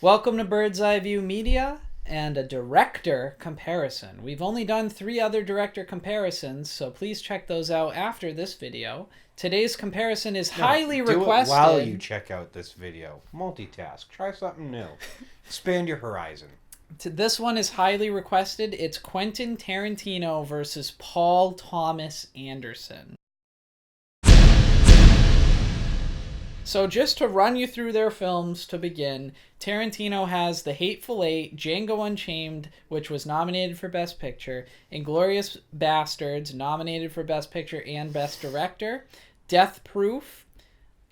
Welcome to Bird's Eye View Media and a director comparison. We've only done 3 other director comparisons, so please check those out after this video. Today's comparison is highly requested. Do it while you check out this video. Multitask. Try something new. Expand your horizon. This one is highly requested. It's Quentin Tarantino versus Paul Thomas Anderson. So just to run you through their films to begin, Tarantino has The Hateful Eight, Django Unchained, which was nominated for Best Picture, Inglourious Basterds, nominated for Best Picture and Best Director, Deathproof,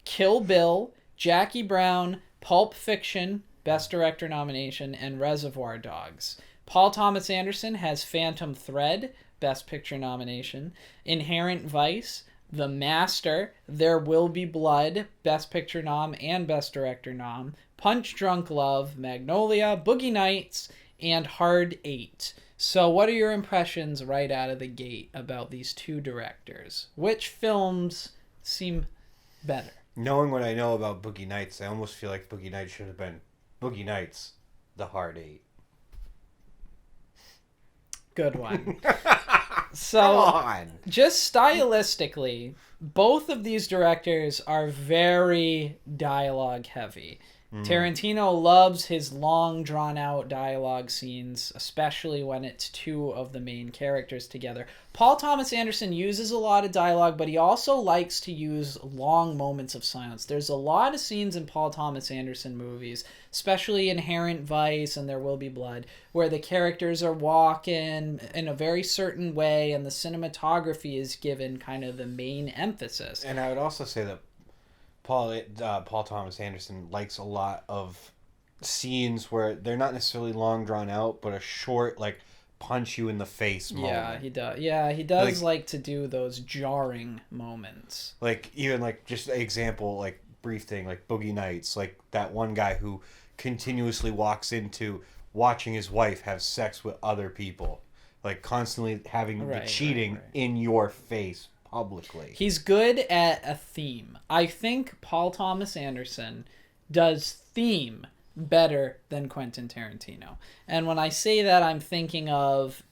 Kill Bill, Jackie Brown, Pulp Fiction, Best Director nomination, and Reservoir Dogs. Paul Thomas Anderson has Phantom Thread, Best Picture nomination, Inherent Vice, The Master, There Will Be Blood, Best Picture nom and Best Director nom, Punch Drunk Love, Magnolia, Boogie Nights, and Hard Eight. So what are your impressions right out of the gate about these two directors? Which films seem better? Knowing what I know about Boogie Nights, I almost feel like Boogie Nights should have been Boogie Nights, The Hard Eight. Good one. So, just stylistically, both of these directors are very dialogue heavy. Tarantino loves his long, drawn-out dialogue scenes, especially when it's two of the main characters together. Paul Thomas Anderson uses a lot of dialogue, but he also likes to use long moments of silence. There's a lot of scenes in Paul Thomas Anderson movies, especially Inherent Vice and There Will Be Blood, where the characters are walking in a very certain way and the cinematography is given kind of the main emphasis. And I would also say that Paul Thomas Anderson likes a lot of scenes where they're not necessarily long drawn out, but a short, like, punch you in the face moment. Yeah, he does. Yeah, he does like to do those jarring moments. Like, even, like, just an example, like, brief thing, like Boogie Nights, like that one guy who continuously walks into watching his wife have sex with other people. Like, constantly having the cheating in your face publicly. He's good at a theme. I think Paul Thomas Anderson does theme better than Quentin Tarantino. And when I say that, I'm thinking of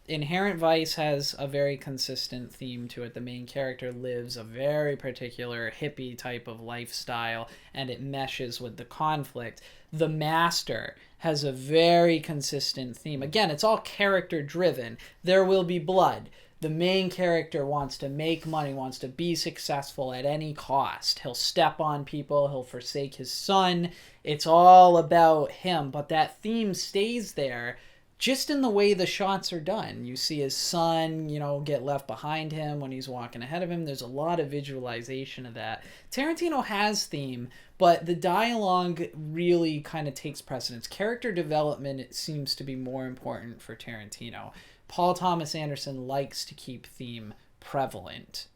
Inherent Vice has a very consistent theme to it. The main character lives a very particular hippie type of lifestyle, and it meshes with the conflict. The Master has a very consistent theme. Again, it's all character driven. There Will Be Blood. The main character wants to make money, wants to be successful at any cost. He'll step on people, he'll forsake his son. It's all about him, but that theme stays there just in the way the shots are done. You see his son, get left behind him when he's walking ahead of him. There's a lot of visualization of that. Tarantino has theme, but the dialogue really kind of takes precedence. Character development, it seems to be more important for Tarantino. Paul Thomas Anderson likes to keep theme prevalent.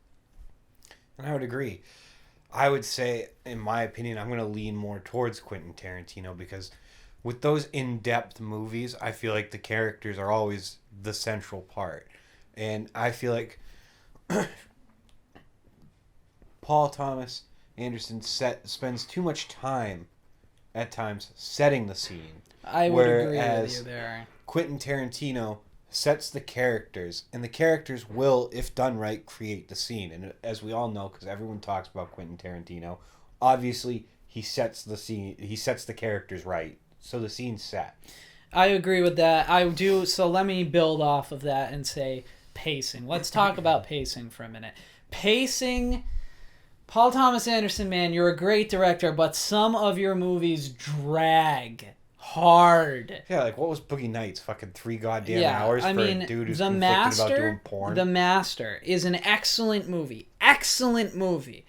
And I would agree. I would say, in my opinion, I'm going to lean more towards Quentin Tarantino because with those in-depth movies, I feel like the characters are always the central part. And I feel like Paul Thomas Anderson spends too much time at times setting the scene. I would agree with you there. Quentin Tarantino sets the characters, and the characters will, if done right, create the scene. And as we all know, because everyone talks about Quentin Tarantino, obviously he sets the scene, he sets the characters right, so the scene's set. I agree with that. I do. So let me build off of that and say pacing. Let's talk about pacing for a minute. Pacing. Paul Thomas Anderson, man, you're a great director, but some of your movies drag hard. Yeah, like what was Boogie Nights? Fucking 3 goddamn hours for a dude who's conflicted about doing porn. The Master is an excellent movie. Excellent movie.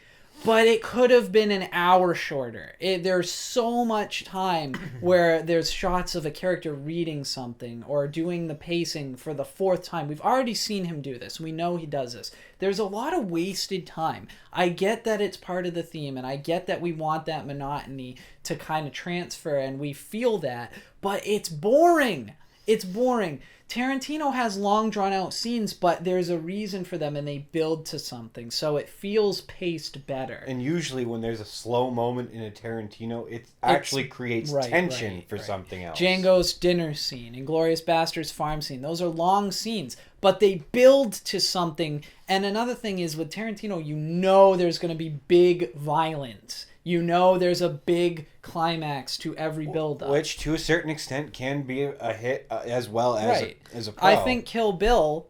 But it could have been an hour shorter. There's so much time where there's shots of a character reading something or doing the pacing for the 4th time. We've already seen him do this. We know he does this. There's a lot of wasted time. I get that it's part of the theme, and I get that we want that monotony to kind of transfer, and we feel that. But it's boring. It's boring. Tarantino has long drawn out scenes, but there's a reason for them and they build to something. So it feels paced better. And usually when there's a slow moment in a Tarantino, it actually creates tension for something else. Django's dinner scene, Inglourious Basterds farm scene, those are long scenes, but they build to something. And another thing is with Tarantino, you know there's going to be big violence. You know there's a big climax to every build-up. Which, to a certain extent, can be a hit as well as a pro. I think Kill Bill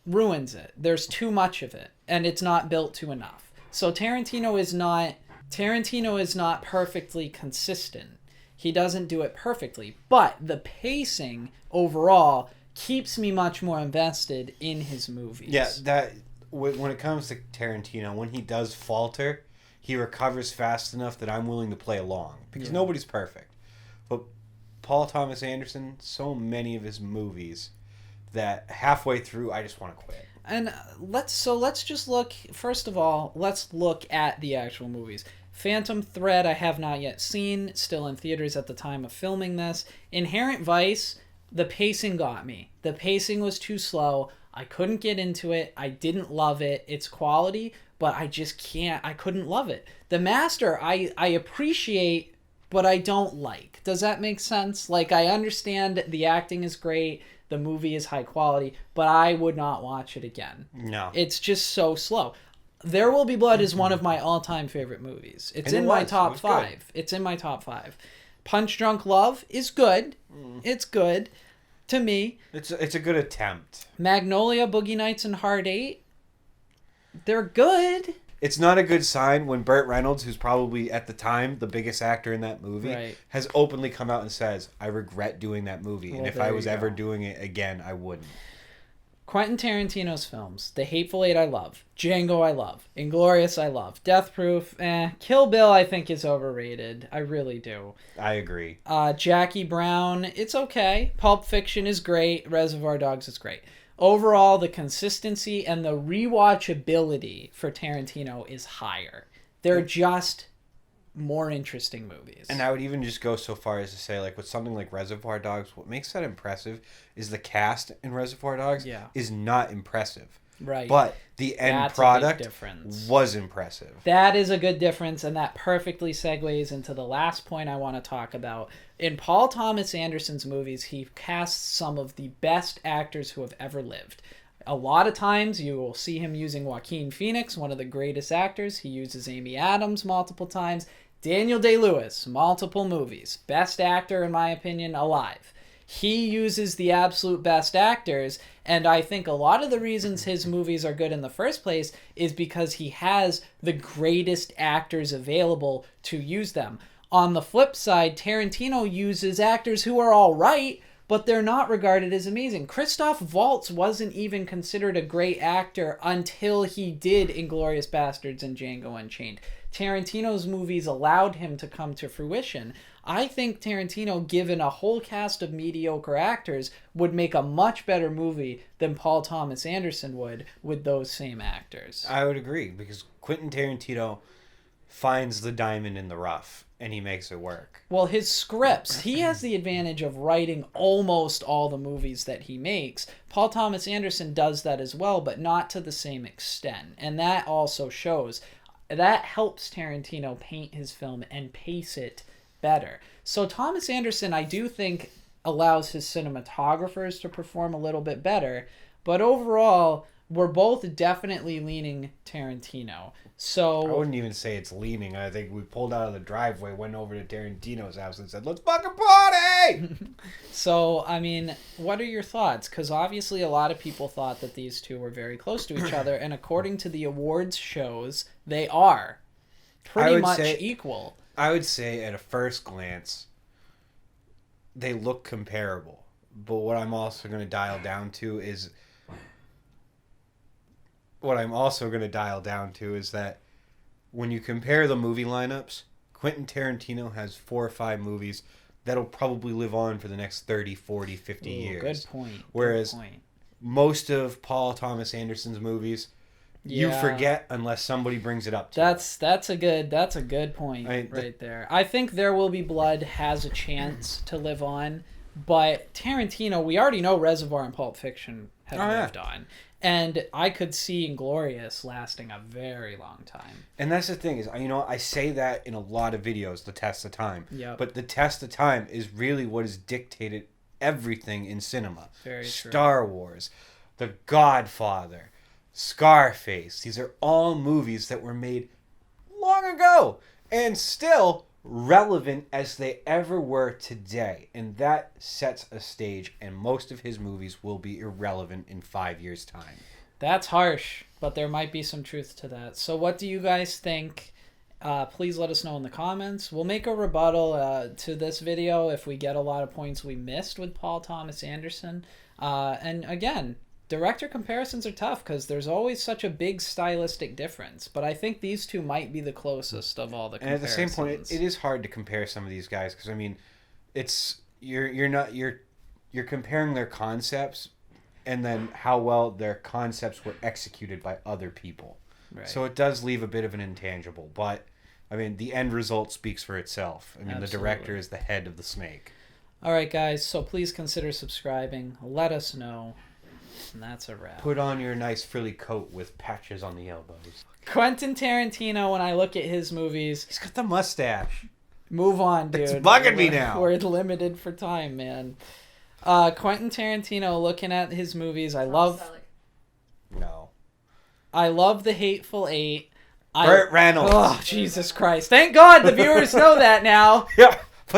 ruins it. There's too much of it, and it's not built to enough. So Tarantino is not perfectly consistent. He doesn't do it perfectly. But the pacing, overall, keeps me much more invested in his movies. Yeah, that when it comes to Tarantino, when he does falter, he recovers fast enough that I'm willing to play along. Because nobody's perfect. But Paul Thomas Anderson, so many of his movies that halfway through, I just want to quit. And let's just look, first of all, let's look at the actual movies. Phantom Thread I have not yet seen, still in theaters at the time of filming this. Inherent Vice, the pacing got me. The pacing was too slow. I couldn't get into it. I didn't love it. It's quality, but I couldn't love it. The Master, I appreciate, but I don't like. Does that make sense? Like, I understand the acting is great, the movie is high quality, but I would not watch it again. No. It's just so slow. There Will Be Blood is one of my all-time favorite movies. It's in my top 5. It's in my top 5. Punch Drunk Love is good. It's good. To me. It's a good attempt. Magnolia, Boogie Nights, and Hard 8, they're good. It's not a good sign when Burt Reynolds, who's probably at the time the biggest actor in that movie, has openly come out and says, I regret doing that movie. Well, and if I was ever doing it again, I wouldn't. Quentin Tarantino's films. The Hateful Eight I love. Django I love. Inglourious I love. Deathproof, Kill Bill I think is overrated. I really do. I agree. Jackie Brown, it's okay. Pulp Fiction is great. Reservoir Dogs is great. Overall, the consistency and the rewatchability for Tarantino is higher. They're just more interesting movies. And I would even just go so far as to say, like, with something like Reservoir Dogs, what makes that impressive is the cast in Reservoir Dogs is not impressive. Right. But the end product was impressive. That is a good difference, and that perfectly segues into the last point I want to talk about. In Paul Thomas Anderson's movies, he casts some of the best actors who have ever lived. A lot of times you will see him using Joaquin Phoenix, one of the greatest actors. He uses Amy Adams multiple times. Daniel Day-Lewis, multiple movies. Best actor, in my opinion, alive. He uses the absolute best actors, and I think a lot of the reasons his movies are good in the first place is because he has the greatest actors available to use them. On the flip side, Tarantino uses actors who are all right, but they're not regarded as amazing. Christoph Waltz wasn't even considered a great actor until he did Inglourious Basterds and Django Unchained. Tarantino's movies allowed him to come to fruition. I think Tarantino, given a whole cast of mediocre actors, would make a much better movie than Paul Thomas Anderson would with those same actors. I would agree, because Quentin Tarantino finds the diamond in the rough, and he makes it work. Well, his scripts, he has the advantage of writing almost all the movies that he makes. Paul Thomas Anderson does that as well, but not to the same extent. And that also shows. That helps Tarantino paint his film and pace it better. So Thomas Anderson, I do think, allows his cinematographers to perform a little bit better. But overall, we're both definitely leaning Tarantino. So I wouldn't even say it's leaning. I think we pulled out of the driveway, went over to Tarantino's house and said, let's fucking party! So, I mean, what are your thoughts? Because obviously a lot of people thought that these two were very close to each other, and according to the awards shows, they are pretty much equal. I would say at a first glance, they look comparable. But what I'm also going to dial down to is that when you compare the movie lineups, Quentin Tarantino has 4 or 5 movies that'll probably live on for the next 30, 40, 50 years. Good point. Whereas most of Paul Thomas Anderson's movies, you forget unless somebody brings it up to you. That's a good point right there. I think There Will Be Blood has a chance to live on. But Tarantino, we already know Reservoir and Pulp Fiction have moved on. And I could see Inglourious lasting a very long time. And that's the thing is, I say that in a lot of videos, the test of time. Yep. But the test of time is really what has dictated everything in cinema. Very true. Star Wars, The Godfather, Scarface. These are all movies that were made long ago and still relevant as they ever were today. And that sets a stage, and most of his movies will be irrelevant in 5 years' time. That's harsh, but there might be some truth to that. So what do you guys think? Please let us know in the comments. We'll make a rebuttal to this video if we get a lot of points we missed with Paul Thomas Anderson. And again, director comparisons are tough because there's always such a big stylistic difference. But I think these two might be the closest of all the comparisons. And at the same point, it is hard to compare some of these guys because it's you're comparing their concepts and then how well their concepts were executed by other people. Right. So it does leave a bit of an intangible, but the end result speaks for itself. Absolutely. The director is the head of the snake. All right, guys. So please consider subscribing. Let us know. And that's a wrap. Put on your nice frilly coat with patches on the elbows. Quentin Tarantino, when I look at his movies... He's got the mustache. Move on, dude. It's bugging me now. We're limited for time, man. Quentin Tarantino, looking at his movies, I love The Hateful Eight. Burt Reynolds. Oh, Jesus Christ. Thank God the viewers know that now. Yeah.